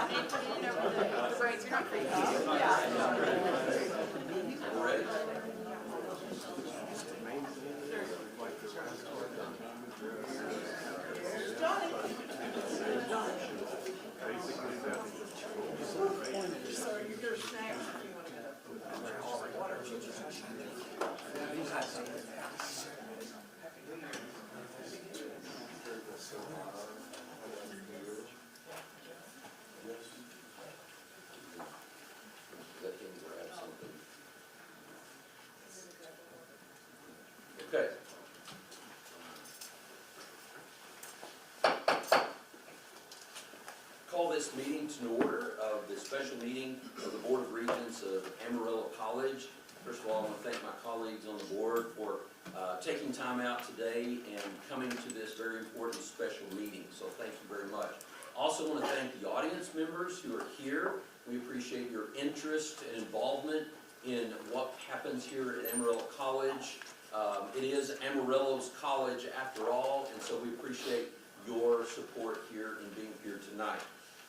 The brains, you're not crazy. Ready? So your snacks, if you want to water. Let him grab something. Okay. Call this meeting to order of the special meeting of the Board of Regents of Amarillo College. First of all, I want to thank my colleagues on the board for taking time out today and coming to this very important special meeting. So thank you very much. Also want to thank the audience members who are here. We appreciate your interest and involvement in what happens here at Amarillo College. It is Amarillo's college after all, and so we appreciate your support here and being here tonight.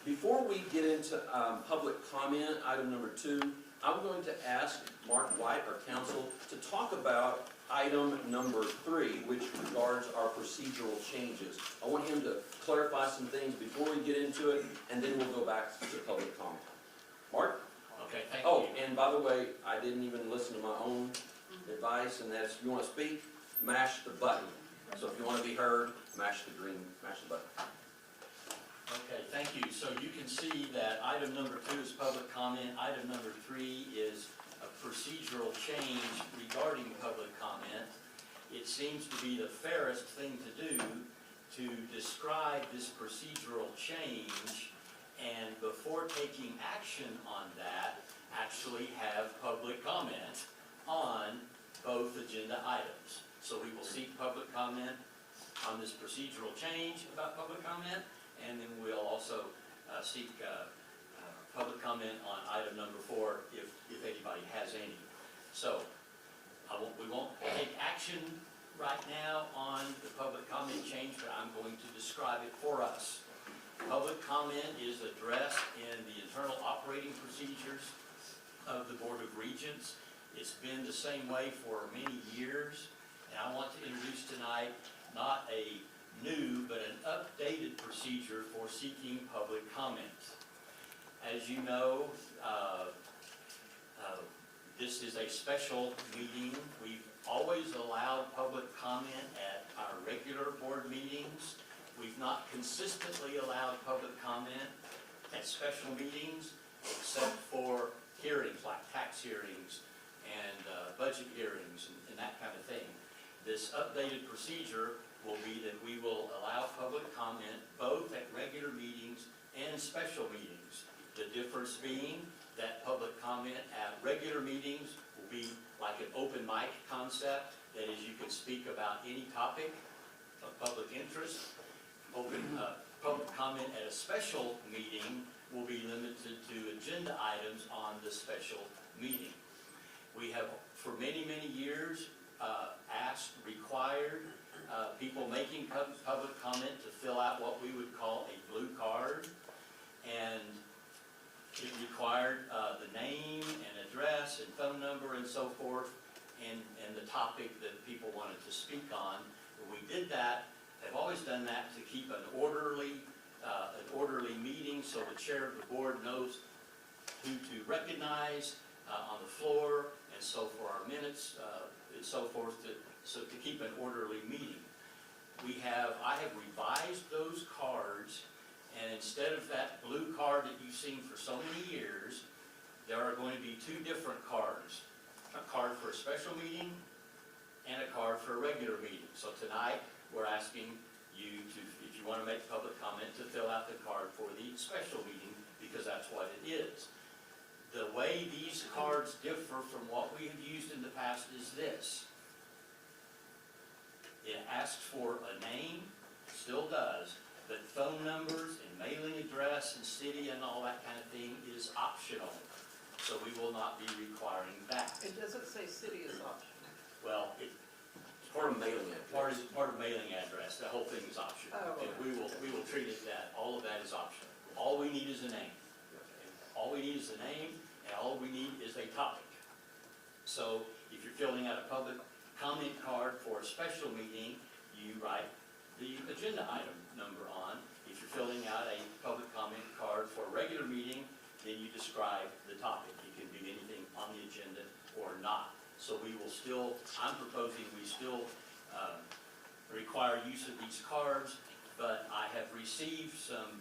Before we get into public comment, item number 2, I'm going to ask Mark White, our counsel, to talk about item number 3, which regards our procedural changes. I want him to clarify some things before we get into it, and then we'll go back to public comment. Mark? Okay, thank you. Oh, and by the way, I didn't even listen to my own advice, and that's if you want to speak, mash the button. So if you want to be heard, mash the button. Okay, thank you. So you can see that item number 2 is public comment. Item number 3 is a procedural change regarding public comment. It seems to be the fairest thing to do to describe this procedural change and before taking action on that, actually have public comment on both agenda items. So we will seek public comment on this procedural change about public comment, and then we'll also seek public comment on item number 4 if anybody has any. So we won't take action right now on the public comment change, but I'm going to describe it for us. Public comment is addressed in the internal operating procedures of the Board of Regents. It's been the same way for many years, and I want to introduce tonight not a new but an updated procedure for seeking public comment. As you know, this is a special meeting. We've always allowed public comment at our regular board meetings. We've not consistently allowed public comment at special meetings except for hearings like tax hearings and budget hearings and that kind of thing. This updated procedure will be that we will allow public comment both at regular meetings and special meetings. The difference being that public comment at regular meetings will be like an open mic concept. That is, you can speak about any topic of public interest. Public comment at a special meeting will be limited to agenda items on the special meeting. We have, for many, many years, required people making public comment to fill out what we would call a blue card, and it required the name and address and phone number and so forth, and the topic that people wanted to speak on. When we did that, I've always done that to keep an orderly meeting, so the chair of the board knows who to recognize on the floor, and so for our minutes and so forth, to keep an orderly meeting. I have revised those cards, and instead of that blue card that you've seen for so many years, there are going to be 2 different cards. A card for a special meeting and a card for a regular meeting. So tonight, we're asking you to, if you want to make public comment, to fill out the card for the special meeting, because that's what it is. The way these cards differ from what we have used in the past is this. It asks for a name, still does, but phone numbers and mailing address and city and all that kind of thing is optional. So we will not be requiring that. It doesn't say city is optional. Well, it's Part of mailing address. part of mailing address. The whole thing is optional. Oh, And we will treat it that all of that is optional. All we need is a name. All we need is the name, and all we need is a topic. So if you're filling out a public comment card for a special meeting, you write the agenda item number on. If you're filling out a public comment card for a regular meeting, then you describe the topic. It can be anything on the agenda or not. So we will still, I'm proposing we still require use of these cards, but I have received some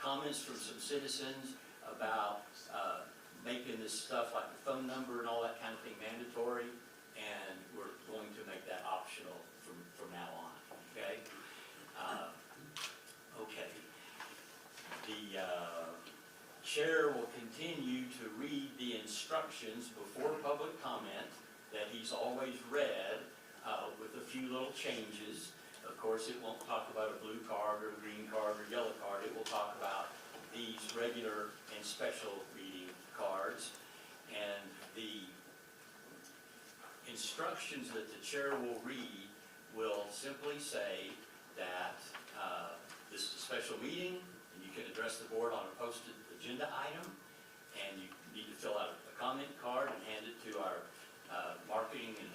comments from some citizens about making this stuff like the phone number and all that kind of thing mandatory, and we're going to make that optional from now on, okay? Okay. The chair will continue to read the instructions before public comment that he's always read, with a few little changes. Of course, it won't talk about a blue card or a green card or yellow card. It will talk about these regular and special reading cards. And the instructions that the chair will read will simply say that this is a special meeting, and you can address the board on a posted agenda item, and you need to fill out a comment card and hand it to our marketing and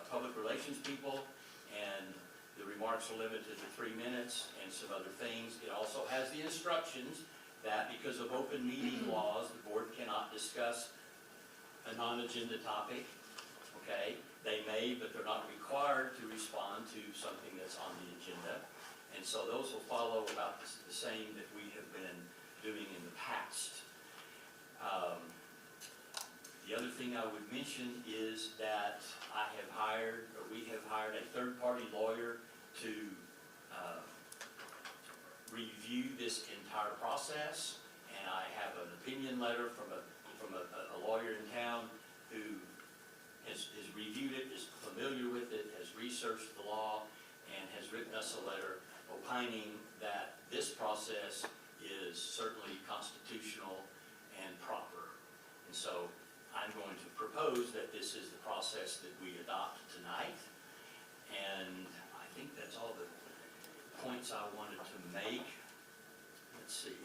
public relations people, and the remarks are limited to 3 minutes and some other things. It also has the instructions that because of open meeting laws, the board cannot discuss a non-agenda topic, okay? They may, but they're not required to respond to something that's on the agenda. And so those will follow about the same that we have been doing in the past. The other thing I would mention is that we have hired a third-party lawyer to review this entire process, and I have an opinion letter from a lawyer in town who has reviewed it, is familiar with it, has researched the law, and has written us a letter opining that this process is certainly constitutional and proper. And so I'm going to propose that this is the process that we adopt tonight. And I think that's all the points I wanted to make. Let's see.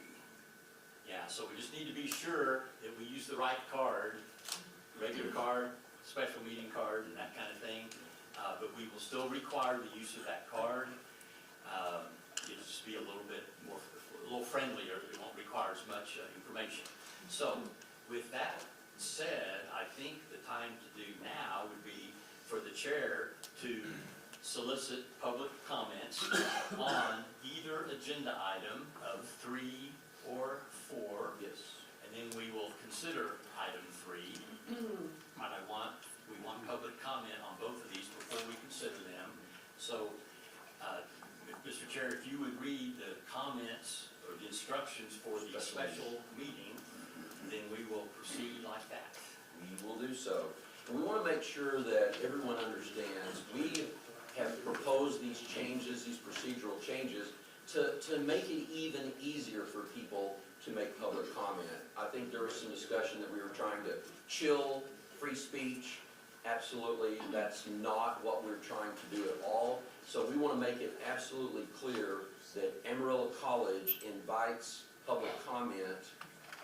Yeah, so we just need to be sure that we use the right card, regular card, special meeting card, and that kind of thing. But we will still require the use of that card. It'll just be a little bit more, a little friendlier. It won't require as much information. So with that said, I think the time to do now would be for the chair to solicit public comments on either agenda item of 3 or 4. Yes. And then we will consider item 3. And we want public comment on both of these before we consider them. So, Mr. Chair, if you would read the comments or the instructions for the special meeting, then we will proceed like that. We will do so. And we want to make sure that everyone understands we have proposed these changes, these procedural changes, to make it even easier for people to make public comment. I think there was some discussion that we were trying to chill free speech. Absolutely, that's not what we're trying to do at all. So we want to make it absolutely clear that Amarillo College invites public comment,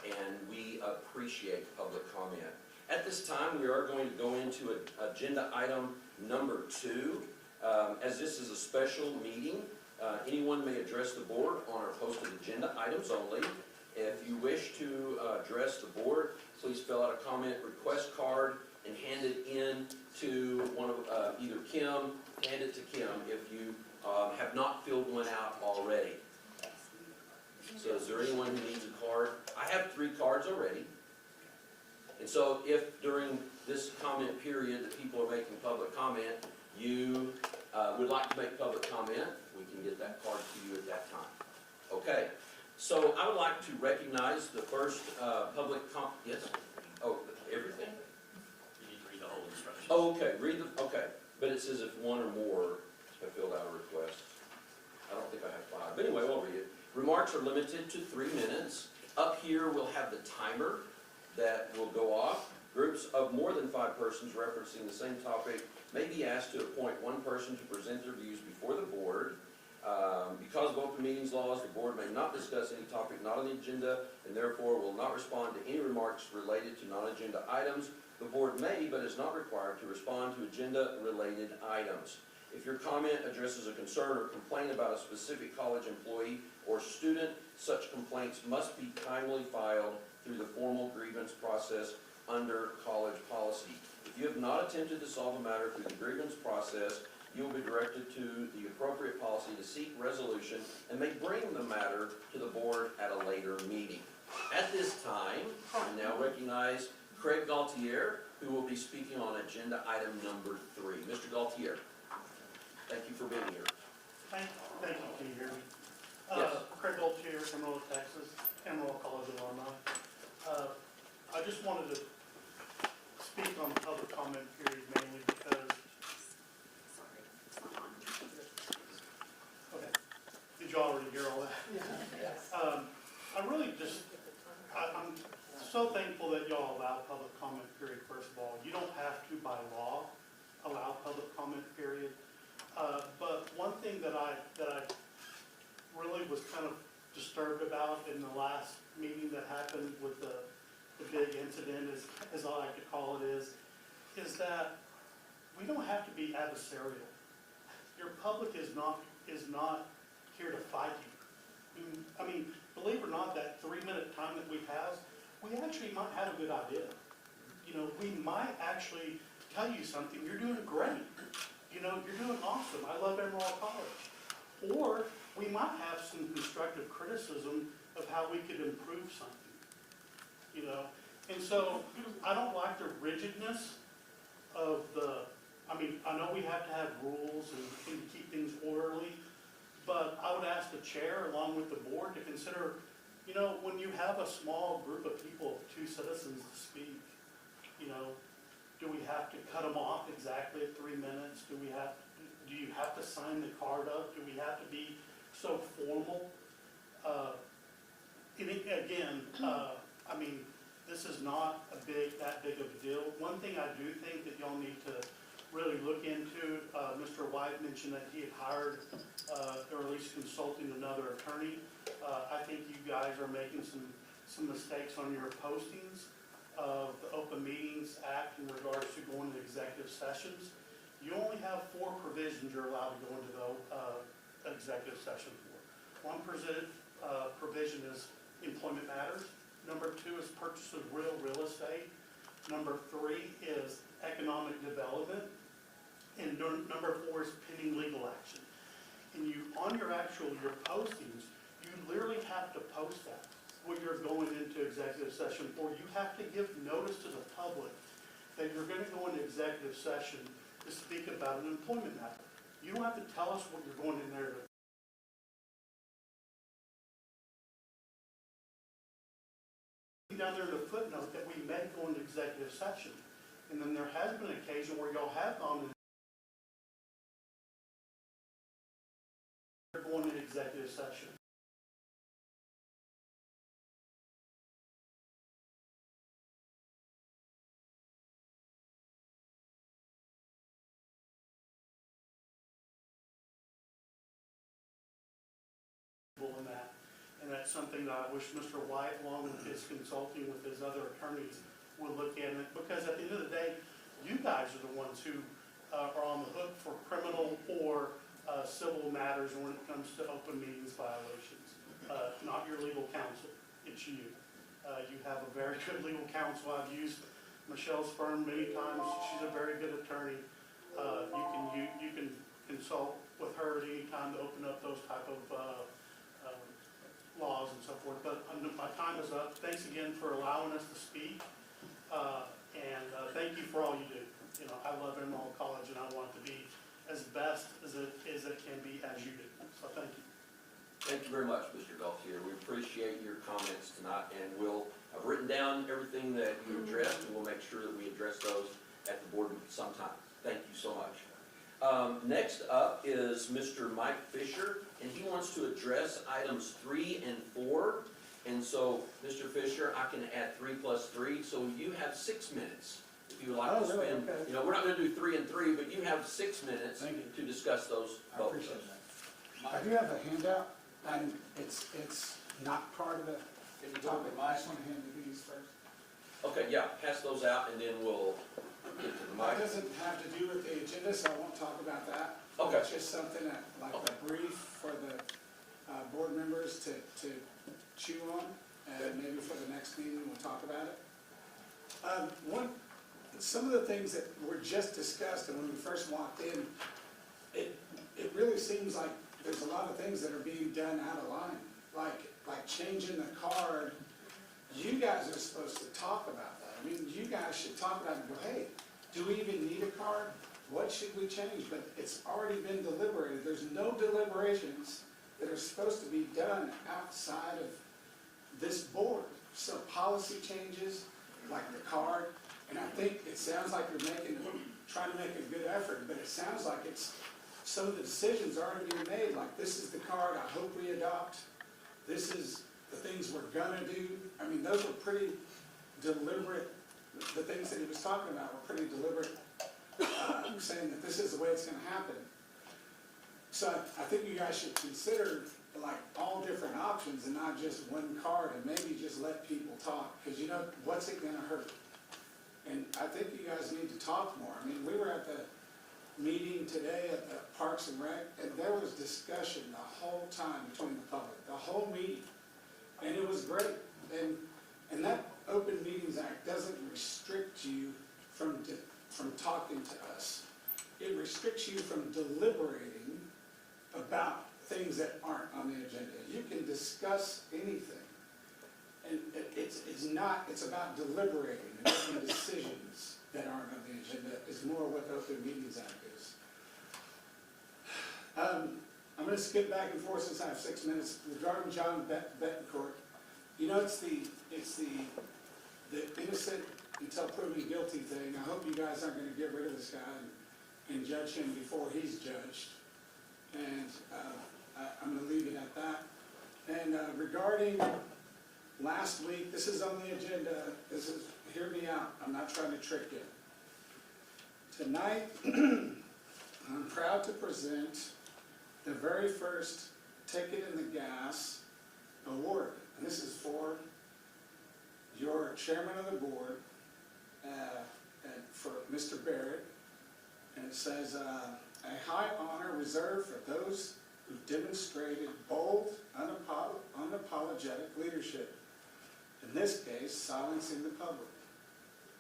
and we appreciate public comment. At this time, we are going to go into agenda item number 2. As this is a special meeting, anyone may address the board on our posted agenda items only. If you wish to address the board, please fill out a comment request card and hand it in to one of either Kim, hand it to Kim if you have not filled one out already. So is there anyone who needs a card? I have 3 cards already. And so if during this comment period that people are making public comment, you would like to make public comment, we can get that card to you at that time. Okay, so I would like to recognize the first public yes? Oh, everything? You need to read the whole instructions. Oh, okay, okay. But it says if one or more have filled out a request. I don't think I have 5. But anyway, we'll read it. Remarks are limited to 3 minutes. Up here we'll have the timer that will go off. Groups of more than 5 persons referencing the same topic may be asked to appoint one person to present their views before the board. Because of open meetings laws, the board may not discuss any topic not on the agenda and therefore will not respond to any remarks related to non-agenda items. The board may, but is not required, to respond to agenda-related items. If your comment addresses a concern or complaint about a specific college employee or student, such complaints must be timely filed through the formal grievance process under college policy. If you have not attempted to solve a matter through the grievance process, you will be directed to the appropriate policy to seek resolution and may bring the matter to the board at a later meeting. At this time, I now recognize Craig Gaultier, who will be speaking on agenda item number 3. Mr. Gaultier, thank you for being here. Thank you, can you hear me? Yes. Craig Gaultier, Amarillo, Texas, Amarillo College alumni. I just wanted to speak on the public comment period mainly because, okay, did you already hear all that? Yes. I really just, I'm so thankful that y'all allow public comment period, first of all. You don't have to, by law, allow public comment period. But one thing that I really was kind of disturbed about in the last meeting that happened with the big incident, as I like to call it, is that we don't have to be adversarial. Your public is not here to fight you. I mean, believe it or not, that 3-minute time that we have, we actually might have a good idea. You know, we might actually tell you something. You're doing great. You know, you're doing awesome. I love Amarillo College. Or we might have some constructive criticism of how we could improve something. You know, and so I don't like the rigidness of I mean, I know we have to have rules and keep things orderly, but I would ask the chair along with the board to consider, you know, when you have a small group of people, 2 citizens to speak, you know, do we have to cut them off exactly at 3 minutes? Do you have to sign the card up? Do we have to be so formal? And again, I mean, this is not that big of a deal. One thing I do think that y'all need to really look into, Mr. White mentioned that he had hired, or at least consulting another attorney. I think you guys are making some mistakes on your postings of the Open Meetings Act in regards to going to executive sessions. You only have 4 provisions you're allowed to go into the executive session for. One provision is employment matters. Number 2 is purchase of real estate. Number 3 is economic development. And number 4 is pending legal action. And you, on your postings, you literally have to post that when you're going into executive session, or you have to give notice to the public that you're going to go into executive session to speak about an employment matter. You don't have to tell us what you're going in there to. Down there in the footnote that we may go into executive session. And then there has been an occasion where y'all have gone into executive session. In that. And that's something that I wish Mr. White, along with his consulting with his other attorneys, would look at it. Because at the end of the day, you guys are the ones who are on the hook for criminal or civil matters when it comes to open meetings violations. Not your legal counsel, it's you. You have a very good legal counsel. I've used Michelle's firm many times. She's a very good attorney. You can consult with her at any time to open up those type of laws and so forth. But my time is up. Thanks again for allowing us to speak. And thank you for all you do. You know, I love Amarillo College and I want it to be as best as it can be as you do. So thank you. Thank you very much, Mr. Gaultier. We appreciate your comments tonight, and I've written down everything that you addressed, and we'll make sure that we address those at the board sometime. Thank you so much. Next up is Mr. Mike Fisher, and he wants to address items 3 and 4. And so, Mr. Fisher, I can add 3 plus 3, so you have 6 minutes. If you would like to spend, really? Okay. you know, we're not going to do 3 and 3, but you have 6 minutes Thank you. to discuss those I both. appreciate that. I do have a handout, and it's not part of the Can you go topic. to I my, just want to hand you these first. Okay, yeah, pass those out and then we'll get to the That mic. doesn't have to do with the agenda, so I won't talk about that. Okay. It's just something that, like a brief for the board members to chew on, and maybe for the next meeting, we'll talk about it. Some of the things that were just discussed, and when we first walked in, it really seems like there's a lot of things that are being done out of line, like changing the card. You guys are supposed to talk about that. I mean, you guys should talk about it and go, hey, do we even need a card? What should we change? But it's already been deliberated. There's no deliberations that are supposed to be done outside of this board. So policy changes, like the card, and I think it sounds like you're trying to make a good effort, but it sounds like some of the decisions are already being made, like this is the card I hope we adopt, this is the things we're gonna do. I mean, those were pretty deliberate, the things that he was talking about were pretty deliberate, saying that this is the way it's gonna happen. So I think you guys should consider like all different options and not just one card, and maybe just let people talk, because you know, what's it gonna hurt? And I think you guys need to talk more. I mean, we were at the meeting today at the Parks and Rec, and there was discussion the whole time between the public, the whole meeting. And it was great. And that Open Meetings Act doesn't restrict you from talking to us. It restricts you from deliberating about things that aren't on the agenda. You can discuss anything. And it's about deliberating and making decisions that aren't on the agenda is more what the Open Meetings Act is. I'm going to skip back and forth since I have 6 minutes. Regarding John Betancourt, you know, it's the innocent until proven guilty thing. I hope you guys aren't going to get rid of this guy and judge him before he's judged. And I'm going to leave it at that. And regarding last week, this is on the agenda. Hear me out. I'm not trying to trick you. Tonight, I'm proud to present the very first Ticket in the Gas award. And this is for your chairman of the board, and for Mr. Barrett. And it says, a high honor reserved for those who demonstrated bold, unapologetic leadership. In this case, silencing the public.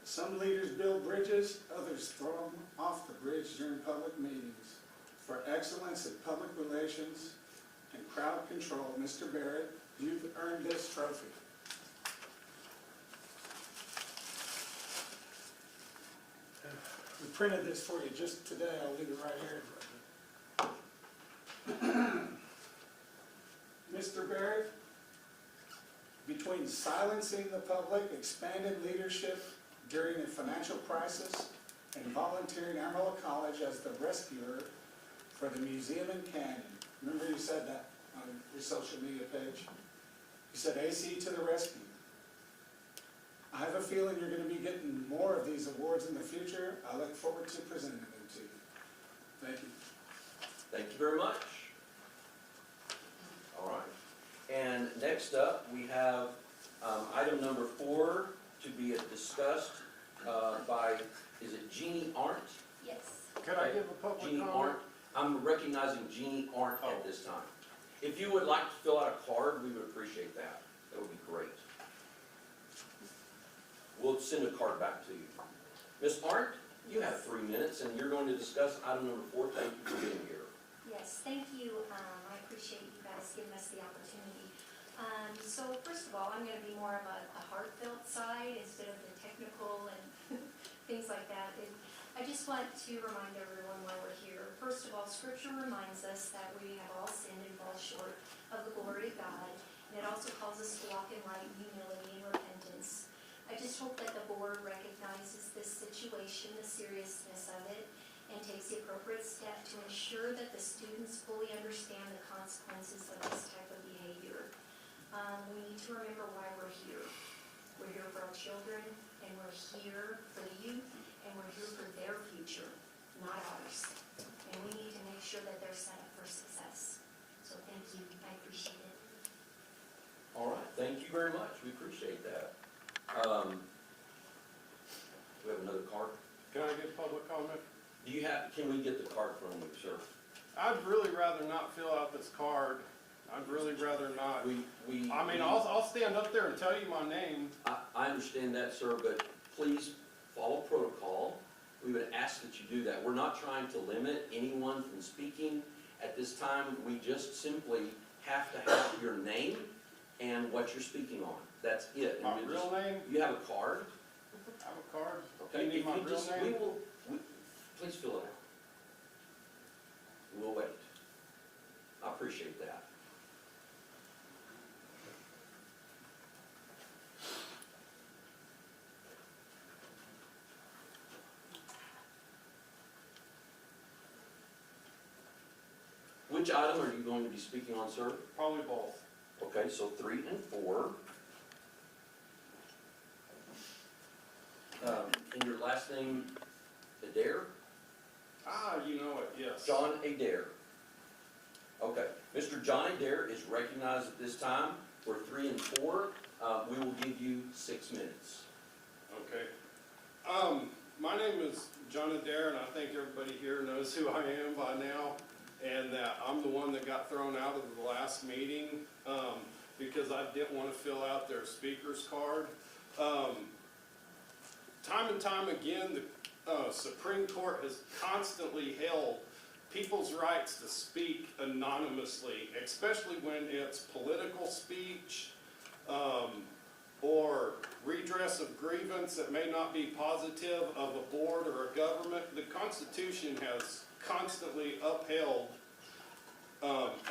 Some leaders build bridges, others throw them off the bridge during public meetings. For excellence in public relations and crowd control, Mr. Barrett, you've earned this trophy. We printed this for you just today. I'll leave it right here. Mr. Barrett, between silencing the public, expanded leadership during a financial crisis, and volunteering Amarillo College as the rescuer for the museum in Canyon. Remember you said that on your social media page? You said AC to the rescue. I have a feeling you're going to be getting more of these awards in the future. I look forward to presenting them to you. Thank you. Thank you very much. All right. And next up, we have item number 4 to be discussed by, is it Jeannie Arndt? Yes. Can I give a public Jeannie comment? Arndt. I'm recognizing Jeannie Arndt at this time. If you would like to fill out a card, we would appreciate that. That would be great. We'll send a card back to you. Ms. Arndt, you have 3 minutes, and you're going to discuss item number 4. Thank you for being here. Yes, thank you. I appreciate you guys giving us the opportunity. So first of all, I'm going to be more of a heartfelt side instead of the technical and things like that. I just want to remind everyone why we're here. First of all, Scripture reminds us that we have all sinned and fall short of the glory of God, and it also calls us to walk in light, humility, and repentance. I just hope that the board recognizes this situation, the seriousness of it, and takes the appropriate step to ensure that the students fully understand the consequences of this type of behavior. We need to remember why we're here. We're here for our children, and we're here for the youth, and we're here for their future, not ours. And we need to make sure that they're set up for success. thank you, I appreciate it. All right, thank you very much, we appreciate that. We have another card. Can I get public comment? Do you have, can we get the card from you, sir? I'd really rather not fill out this card. I'd really rather not. I mean, I'll stand up there and tell you my name. I understand that, sir, but please follow protocol. We would ask that you do that. We're not trying to limit anyone from speaking. At this time, we just simply have to have your name and what you're speaking on. That's it. My And we real just- name? You have a card? I have a card. Okay, You need if my you real just, name? please fill it out. We'll wait. I appreciate that. Which item are you going to be speaking on, sir? Probably both. Okay, so 3 and 4. And your last name, Adair? Ah, you know it, yes. John Adair. Okay, Mr. John Adair is recognized at this time for 3 and 4. We will give you 6 minutes. Okay. My name is John Adair, and I think everybody here knows who I am by now, and that I'm the one that got thrown out of the last meeting, because I didn't want to fill out their speaker's card. Time and time again, the Supreme Court has constantly held people's rights to speak anonymously, especially when it's political speech, or redress of grievance that may not be positive of a board or a government. The Constitution has constantly upheld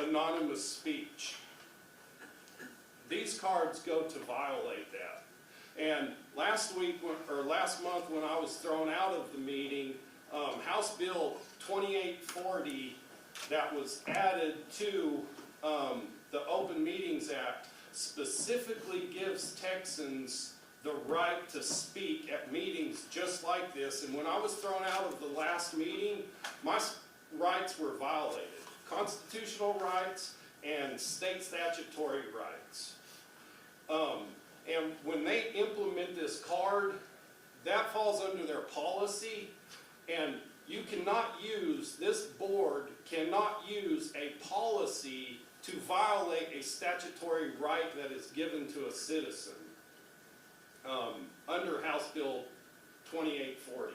anonymous speech. These cards go to violate that. And last month when I was thrown out of the meeting, House Bill 2840 that was added to the Open Meetings Act specifically gives Texans the right to speak at meetings just like this. And when I was thrown out of the last meeting, my rights were violated. Constitutional rights and state statutory rights. And when they implement this card, that falls under their policy, and you cannot use, this board cannot use a policy to violate a statutory right that is given to a citizen under House Bill 2840.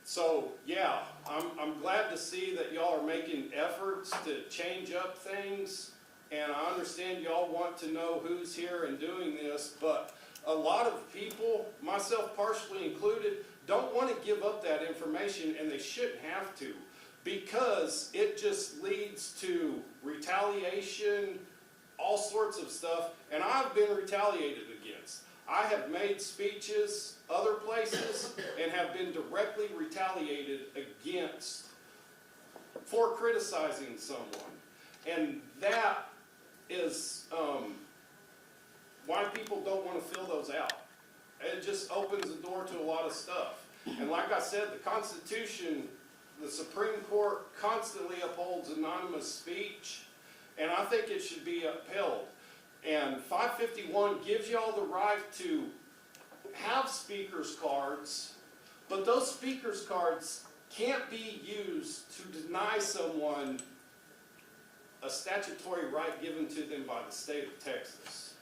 So yeah, I'm glad to see that y'all are making efforts to change up things, and I understand y'all want to know who's here and doing this, but a lot of people, myself partially included, don't want to give up that information, and they shouldn't have to, because it just leads to retaliation, all sorts of stuff, and I've been retaliated against. I have made speeches other places and have been directly retaliated against for criticizing someone. And that is why people don't want to fill those out. It just opens the door to a lot of stuff. And like I said, the Constitution, the Supreme Court constantly upholds anonymous speech, and I think it should be upheld. And 551 gives y'all the right to have speaker's cards, but those speaker's cards can't be used to deny someone a statutory right given to them by the state of Texas.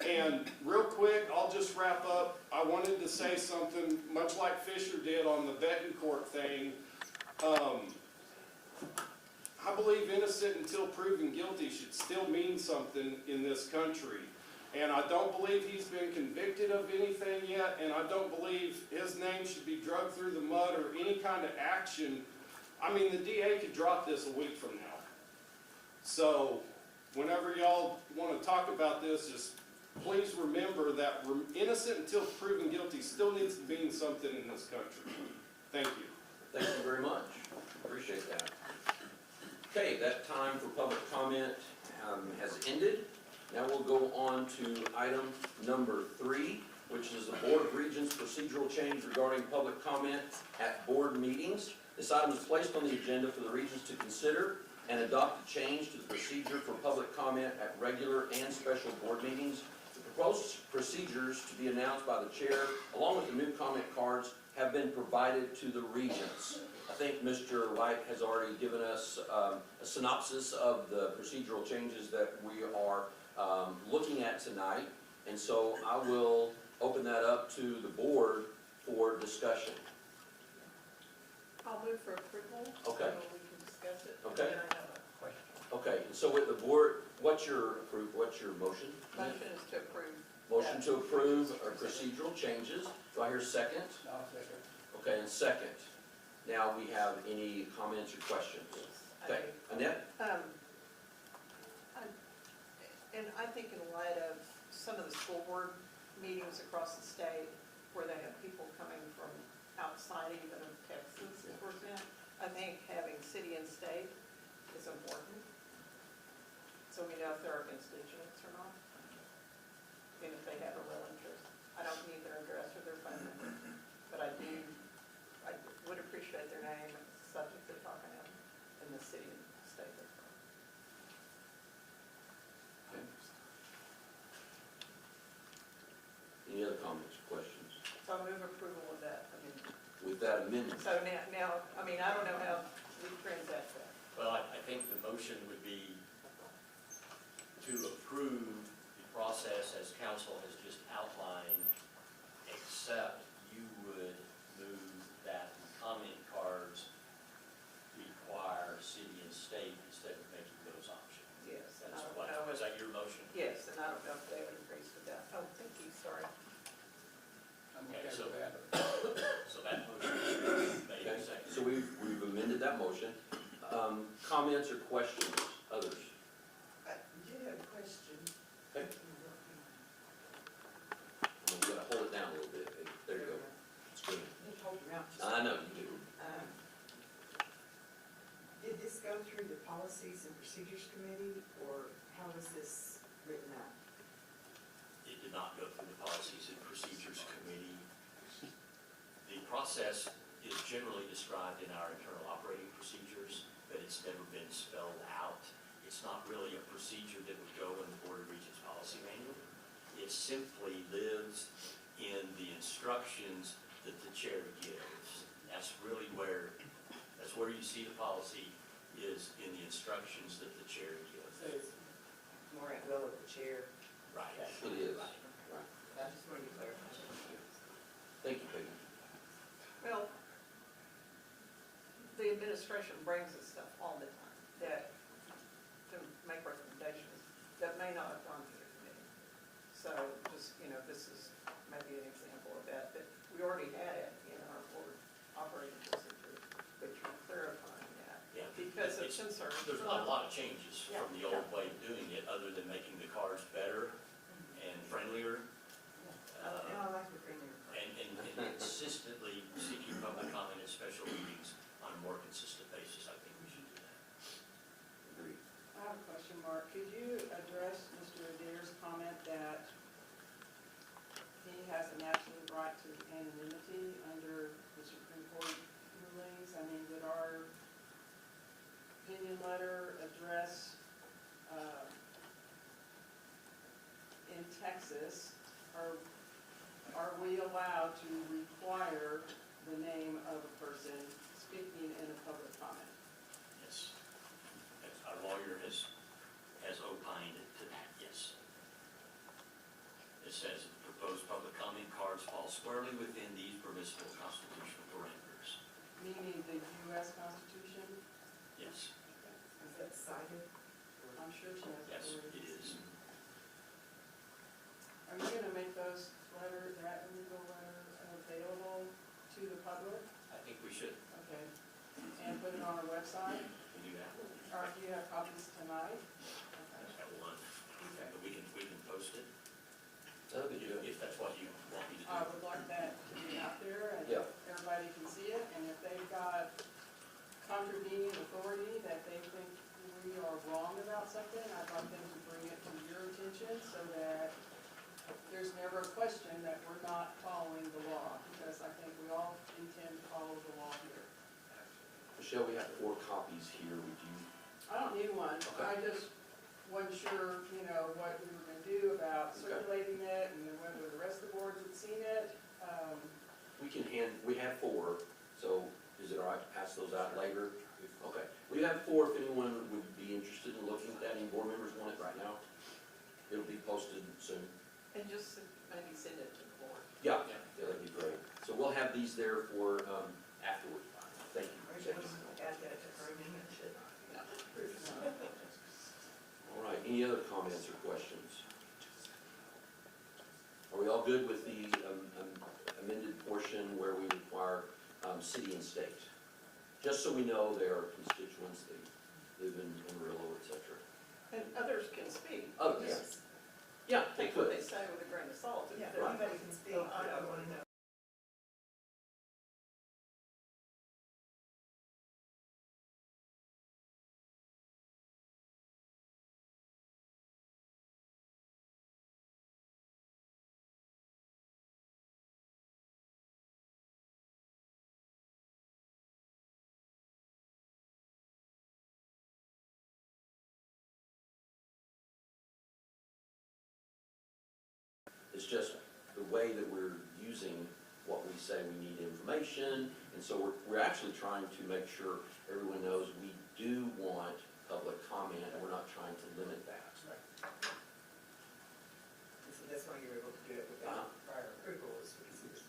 And real quick, I'll just wrap up. I wanted to say something, much like Fisher did on the Betancourt thing. I believe innocent until proven guilty should still mean something in this country. And I don't believe he's been convicted of anything yet, and I don't believe his name should be dragged through the mud or any kind of action. I mean, the DA could drop this a week from now. So, whenever y'all want to talk about this, just please remember that innocent until proven guilty still needs to mean something in this country. Thank you. Thank you very much. Appreciate that. Okay, that time for public comment has ended. Now we'll go on to item number 3, which is the Board of Regents procedural change regarding public comment at board meetings. This item is placed on the agenda for the Regents to consider and adopt a change to the procedure for public comment at regular and special board meetings. The proposed procedures to be announced by the chair, along with the new comment cards, have been provided to the Regents. I think Mr. White has already given us a synopsis of the procedural changes that we are looking at tonight. And so I will open that up to the board for discussion. I'll move for approval. Okay. So we can discuss it. Okay. And then I have a question. Okay, and so with the board, what's your motion? Motion is to approve. Motion to approve our procedural changes. Do I hear second? I'll second. Okay, and second. Now we have any comments or questions? Okay, Annette? And I think in light of some of the school board meetings across the state where they have people coming from outside even of Texas, for example, I think having city and state is important. So we know if they're our constituents or not, and if they have a real interest. I don't need their address or their phone number, but I would appreciate their name and subject they're talking about in the city and state they're from. Any other comments or questions? So I move approval of that. I mean, With that amendment? so now, I mean, I don't know how we transact that. Well, I think the motion would be to approve the process as council has just outlined, except you would move that the comment cards require city and state instead of making those options. Yes, and I That's don't what, know. is that your motion? Yes, and I don't know if they would agree with that. Oh, thank you, sorry. I'm Okay, okay so- with that. So that motion is made Okay, and seconded. so we've amended that motion. Comments or questions? Others? I did have a question. Okay. You gotta hold it down a little bit. There you go. It's good. Just hold your mouth. I know you do. Did this go through the Policies and Procedures Committee, or how was this written up? It did not go through the Policies and Procedures Committee. The process is generally described in our internal operating procedures, but it's never been spelled out. It's not really a procedure that would go in the Board of Regents policy manual. It simply lives in the instructions that the chair gives. That's really where you see the policy, is in the instructions that the chair gives. So it's more at will of the chair. Right. It is. I just wanted to clarify. Thank you, Peggy. Well, the administration brings us stuff all the time that, to make recommendations that may not have gone through the committee. So just, this is maybe an example of that, but we already had it in our board operating procedures, but you're clarifying that Yeah. because of It's- concern. There's not a lot of changes from the old way of doing it, other than making the cards better and friendlier. And I like the premium. And consistently seeking public comment at special meetings on a more consistent basis. I think we should do that. Agreed. I have a question, Mark. Could you address Mr. Adair's comment that he has an absolute right to anonymity under the Supreme Court rulings? I mean, did our opinion letter address, in Texas, are we allowed to require the name of a person speaking in a public comment? Yes. Our lawyer has opined to that, yes. It says proposed public comment cards fall squarely within these permissible constitutional parameters. Meaning the U.S. Constitution? Yes, Is that cited? I'm sure she has. yes, authority. it is. Are you gonna make those letters, that legal letter available to the public? I think we should Okay. And put it on our website? do that. Or do you have copies tonight? I Okay. have one, Okay. but we can post it That'll be good. if that's what you want me to I do. would like that to be out there and Yeah. everybody can see it. And if they've got contravening authority that they think we are wrong about something, I'd like them to bring it to your attention so that there's never a question that we're not following the law, because I think we all intend to follow the law here. Michelle, we have 4 copies here, would you? I don't need one, Okay. I just wasn't sure, what we were gonna do about Okay. circulating it, and then whether the rest of the boards had seen it. We have 4, so is it all right to pass those out later? Okay, we have 4, if anyone would be interested in looking at that, any board members want it right now? It'll be posted soon. And just maybe send it to the board. Yeah, that'd be great. So we'll have these there for, afterward. Thank you. Add that to her minutes. All right, any other comments or questions? Are we all good with the amended portion where we require city and state? Just so we know there are constituents that live in Amarillo, et cetera. And others can speak. Oh, Just yeah, they take what could. they say with a grain of salt. Yeah, If Right. anybody can speak, I but I don't want to know. It's just the way that we're using what we say we need information, and so we're actually trying to make sure everyone knows we do want public comment, and we're not trying to limit that. So that's why you were able to do it without prior approval, is because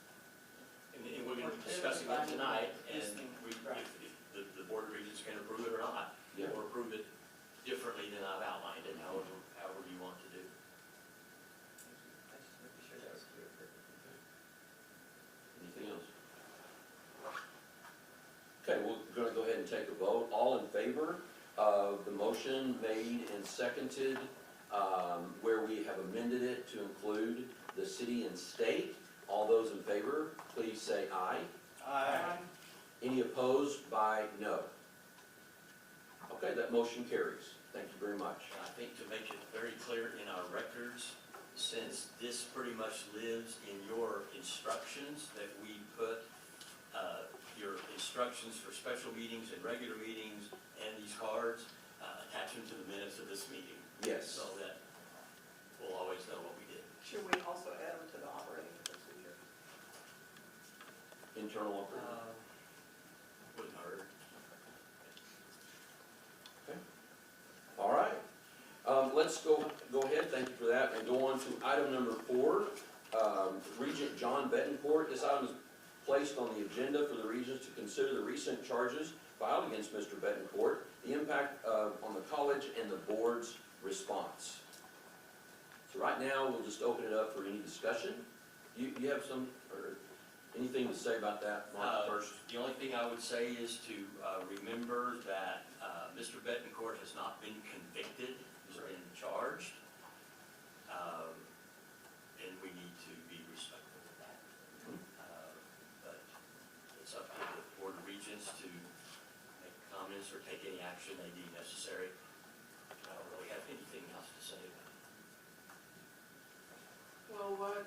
And we're gonna be discussing it tonight, and if the Board of Regents can approve it or not, Yeah. or approve it differently than I've outlined it, however you want to do. I just want to be sure that was clear for everybody. Anything else? Okay, we're gonna go ahead and take a vote. All in favor of the motion made and seconded, where we have amended it to include the city and state? All those in favor, please say aye. Any opposed by no? Okay, that motion carries. Thank you very much. And I think to make it very clear in our records, since this pretty much lives in your instructions, that we put your instructions for special meetings and regular meetings and these cards, attach them to the minutes of this meeting, Yes. so that we'll always know what we did. Should we also add them to the operating procedure? Internal operating. Wouldn't hurt. All right. Let's go ahead, thank you for that, and go on to item number 4. Regent John Bettencourt. This item is placed on the agenda for the Regents to consider the recent charges filed against Mr. Bettencourt, the impact on the college, and the board's response. So right now, we'll just open it up for any discussion. You have some, or anything to say about that, Mark, first? The only thing I would say is to remember that Mr. Bettencourt has not been convicted, he's been charged. And we need to be respectful of that. But it's up to the Board of Regents to make comments or take any action they deem necessary. I don't really have anything else to say about it. Well, what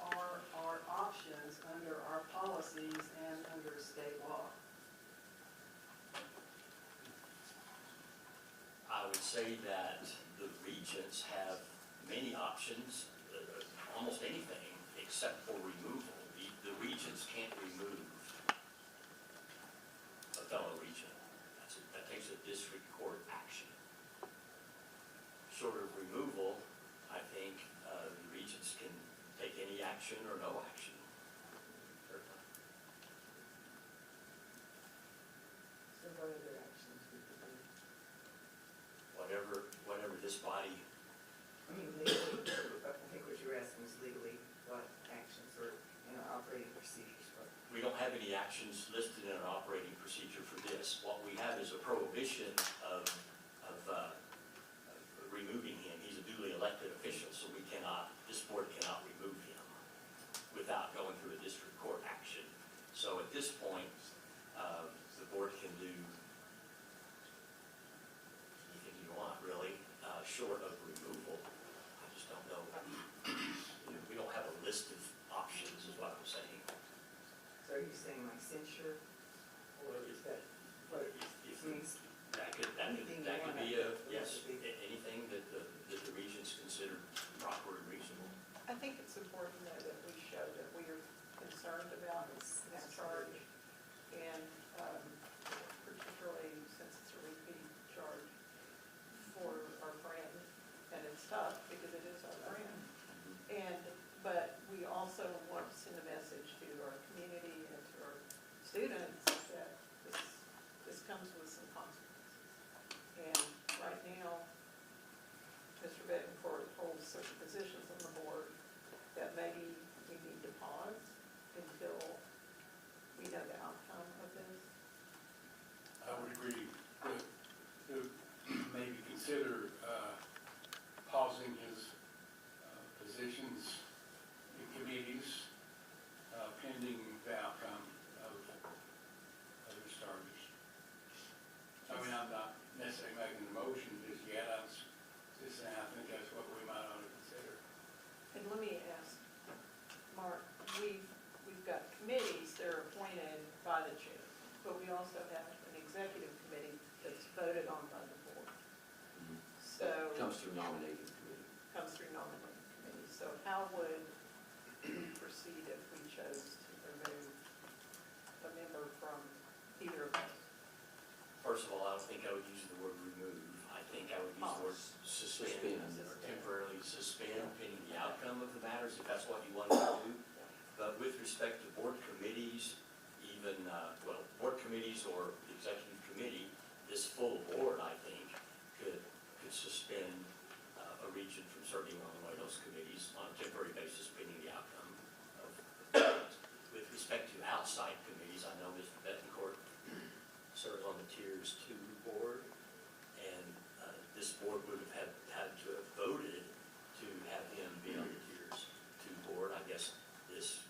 are our options under our policies and under state law? I would say that the Regents have many options, almost anything except for removal. The Regents can't remove a fellow Regent. That takes a district court action. Short of removal, I think the Regents can take any action or no action. So what other actions we could do? Whatever this body, I mean, legally, I think what you're asking is legally, what actions or, operating procedures for. we don't have any actions listed in our operating procedure for this. What we have is a prohibition of removing him. He's a duly elected official, so this board cannot remove him without going through a district court action. So at this point, the board can do anything you want, really, short of removal. I just don't know. We don't have a list of options, is what I'm saying. So are you saying like censure, or is that, what we've got committees that are appointed by the chair, but we also have an executive committee that's voted on by the board. So, That comes through nominating committee. comes through nominating committee. So how would we proceed if we chose to remove a member from either of us? First of all, I don't think I would use the word remove. I think I would use the word suspend, or temporarily suspend pending the outcome of the matters, if that's what you wanted to do. But with respect to board committees, even, board committees or the executive committee, this full board, I think, could suspend a region from serving on one of those committees on a temporary basis pending the outcome of the meetings. With respect to outside committees, I know Mr. Betancourt serves on the Tiers 2 board, and this board would have had to have voted to have him be on the Tiers 2 board. I guess this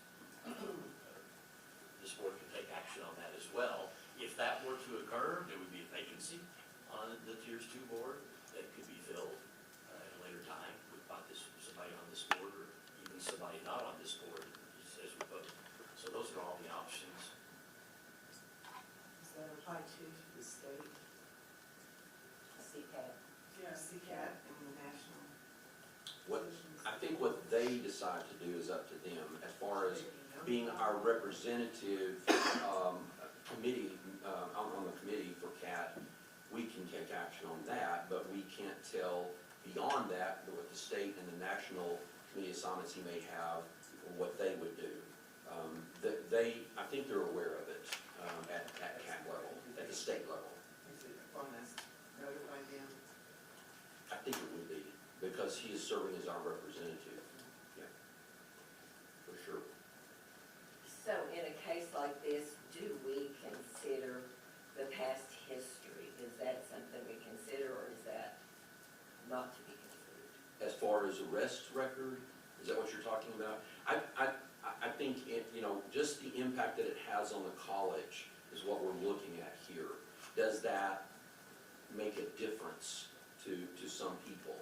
board could take action on that as well. If that were to occur, there would be a vacancy on the Tiers 2 board that could be filled at a later time with somebody on this board, or even somebody not on this board as we vote. So those are all the options. Does that apply to the state? CCAT. Yeah. CCAT and the national. What, positions? I think what they decide to do is up to them. As far as being our representative committee, on the committee for CAT, we can take action on that, but we can't tell beyond that what the state and the national committee assignments he may have, what they would do. I think they're aware of it at CAT level, at the state level. Is it on us, notify them? I think it would be, because he is serving as our representative. Yeah, for sure. So in a case like this, do we consider the past history? Is that something we consider, or is that not to be considered? As far as arrest record, is that what you're talking about? I think it, just the impact that it has on the college is what we're looking at here. Does that make a difference to some people?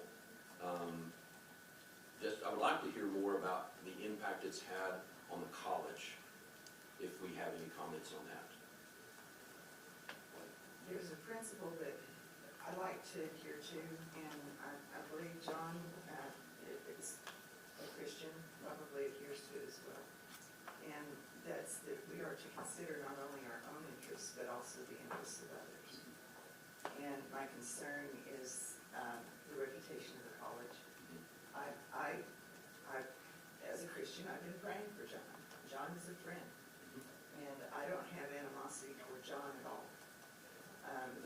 I would like to hear more about the impact it's had on the college, if we have any comments on that. There's a principle that I like to adhere to, and I believe John is a Christian, probably adheres to it as well. And that's that we are to consider not only our own interests, but also the interests of others. And my concern is the reputation of the college. As a Christian, I've been praying for John. John is a friend, and I don't have animosity toward John at all.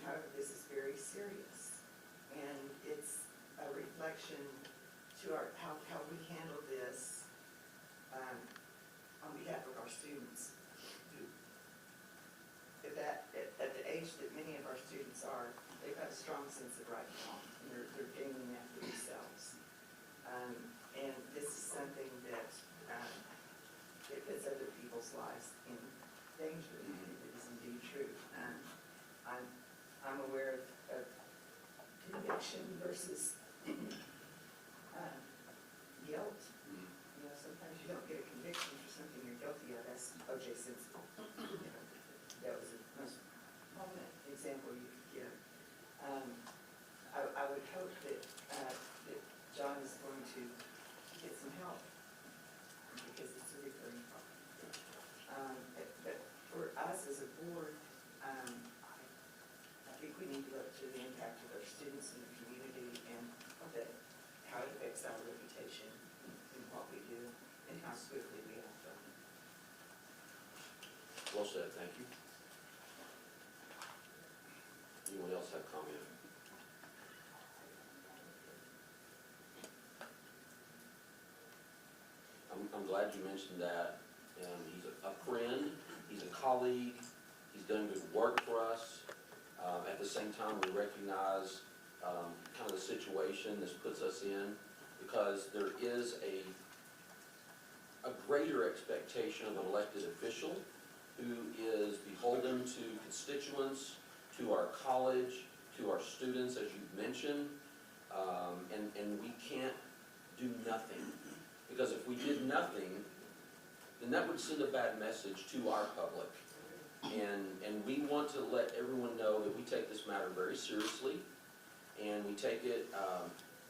However, this is very serious, and it's a reflection to how we handle this on behalf of our students. At the age that many of our students are, they've got a strong sense of right and wrong, and they're gaining that for themselves. And this is something that it puts other people's lives in danger, if it is indeed true. I'm aware of conviction versus guilt. Sometimes you don't get a conviction for something you're guilty of. That's O.J. Simpson. That was the most prominent example you could give. I would hope that John is going to get some help, because it's a recurring problem. But for us as a board, I think we need to look to the impact of our students in the community, and how it affects our reputation in what we do, and how swiftly we act on it. Well said, thank you. Anyone else have comment? I'm glad you mentioned that. He's a friend, he's a colleague, he's done good work for us. At the same time, we recognize kind of the situation this puts us in, because there is a greater expectation of an elected official who is beholden to constituents, to our college, to our students, as you've mentioned, and we can't do nothing. Because if we did nothing, then that would send a bad message to our public. And we want to let everyone know that we take this matter very seriously, and we take it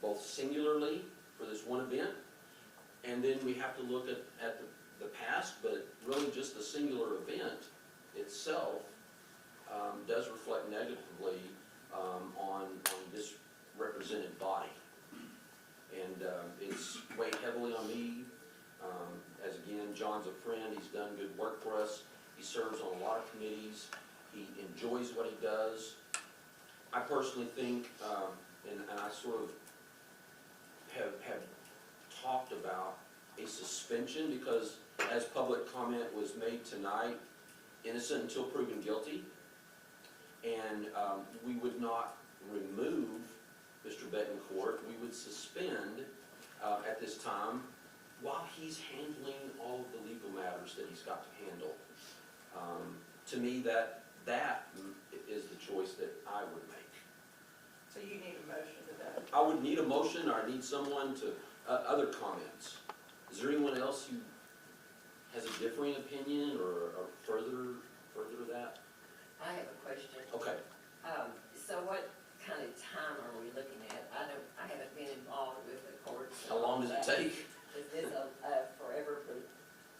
both singularly for this one event, and then we have to look at the past, but really just the singular event itself does reflect negatively on this represented body. And it's weighed heavily on me. As again, John's a friend, he's done good work for us. He serves on a lot of committees. He enjoys what he does. I personally think, and I sort of have talked about a suspension, because as public comment was made tonight, innocent until proven guilty. And we would not remove Mr. Betancourt. We would suspend at this time while he's handling all of the legal matters that he's got to handle. To me, that is the choice that I would make. So you need a motion to that. I would need a motion, or I need someone to, other comments. Is there anyone else who has a differing opinion or further that? I have a question. Okay. So what kind of time are we looking at? I haven't been involved with the courts. How long does it take? Is this forever?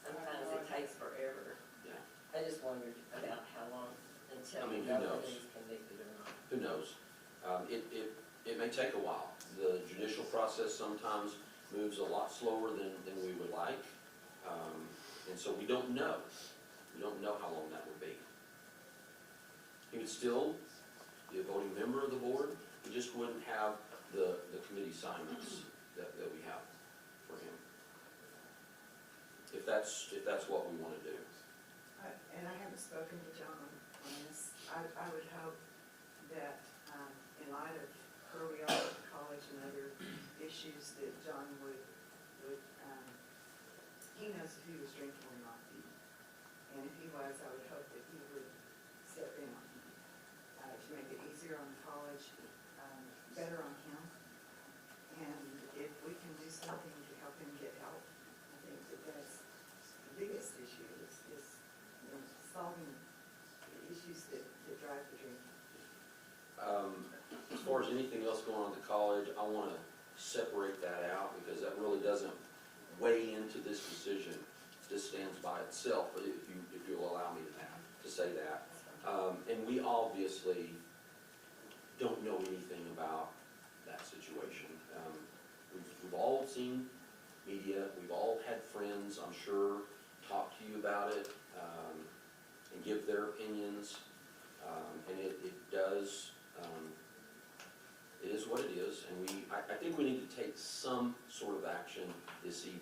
Sometimes it takes forever. Yeah. I just wondered about how long until I mean, we who know knows? whether he's convicted or not. Who knows? It may take a while. The judicial process sometimes moves a lot slower than we would like. And so we don't know. We don't know how long that would be. He would still be a voting member of the board. We just wouldn't have the committee assignments that we have for him. If that's what we want to do. And I haven't spoken to John on this. I would hope that, in light of where we are at college and other issues, that John would, he knows if he was drinking or not. And if he was, I would hope that he would step in to make it easier on the college, better on him. And if we can do something to help him get help, I think that that's the biggest issue is solving the issues that drive the drinking. As far as anything else going on at the college, I want to separate that out, because that really doesn't weigh into this decision. This stands by itself, but if you'll allow me to say that. And we obviously don't know anything about that situation. We've all seen media, we've all had friends, I'm sure, talk to you about it, and give their opinions. And it does, it is what it is, and I think we need to take some sort of action this evening.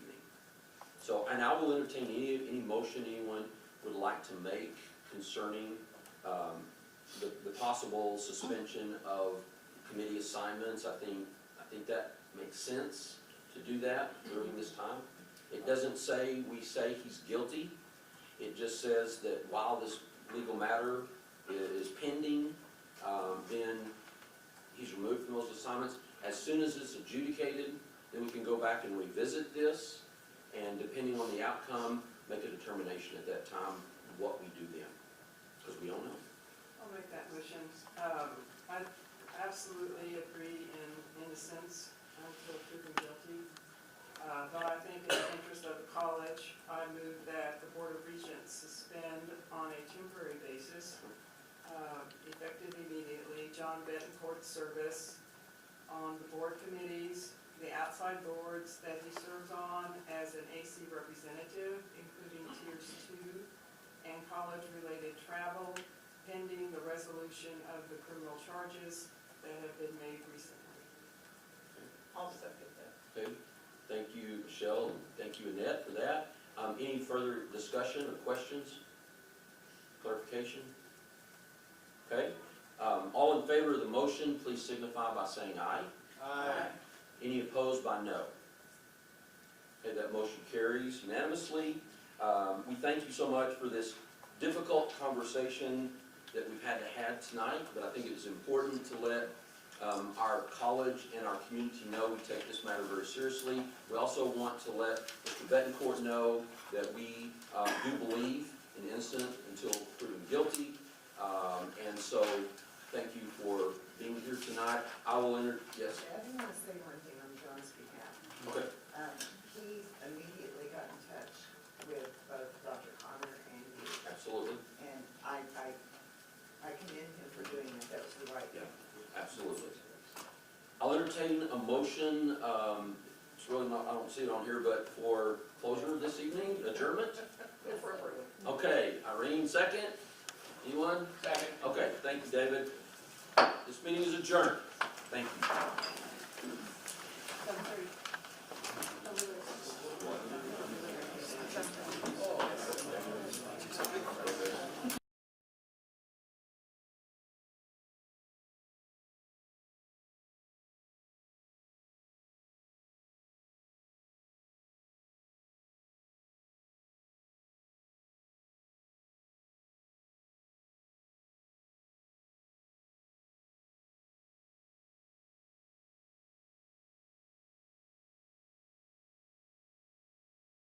So, and I will entertain any motion anyone would like to make concerning the possible suspension of committee assignments. I think that makes sense to do that during this time. It doesn't say he's guilty. It just says that while this legal matter is pending, then he's removed from those assignments. As soon as it's adjudicated, then we can go back and revisit this, and depending on the outcome, make a determination at that time what we do then, because we don't know. I'll make that motion. I absolutely agree in innocence until proven guilty. But I think in the interest of the college, I move that the Board of Regents suspend on a temporary basis, effective immediately, John Betancourt's service on the board committees, the outside boards that he serves on as an AC representative, including tiers 2 and college-related travel, pending the resolution of the criminal charges that have been made recently. I'll second that. Okay, thank you, Michelle, and thank you, Annette, for that. Any further discussion or questions? Clarification? Okay, all in favor of the motion, please signify by saying aye. Aye. Any opposed by no? Okay, that motion carries unanimously. We thank you so much for this difficult conversation that we've had to have tonight, but I think it's important to let our college and our community know we take this matter very seriously. We also want to let Mr. Betancourt know that we do believe in innocent until proven guilty. And so, thank you for being here tonight. I will yes? I do want to say one thing on John's behalf. Okay. He immediately got in touch with both Dr. Connor and you. Absolutely. And I commend him for doing that. That was the right thing. Absolutely. I'll entertain a motion, it's really not, I don't see it on here, but for closure this evening, adjournment? Okay, Irene, second? Anyone? Second. Okay, thank you, David. This meeting is adjourned. Thank you.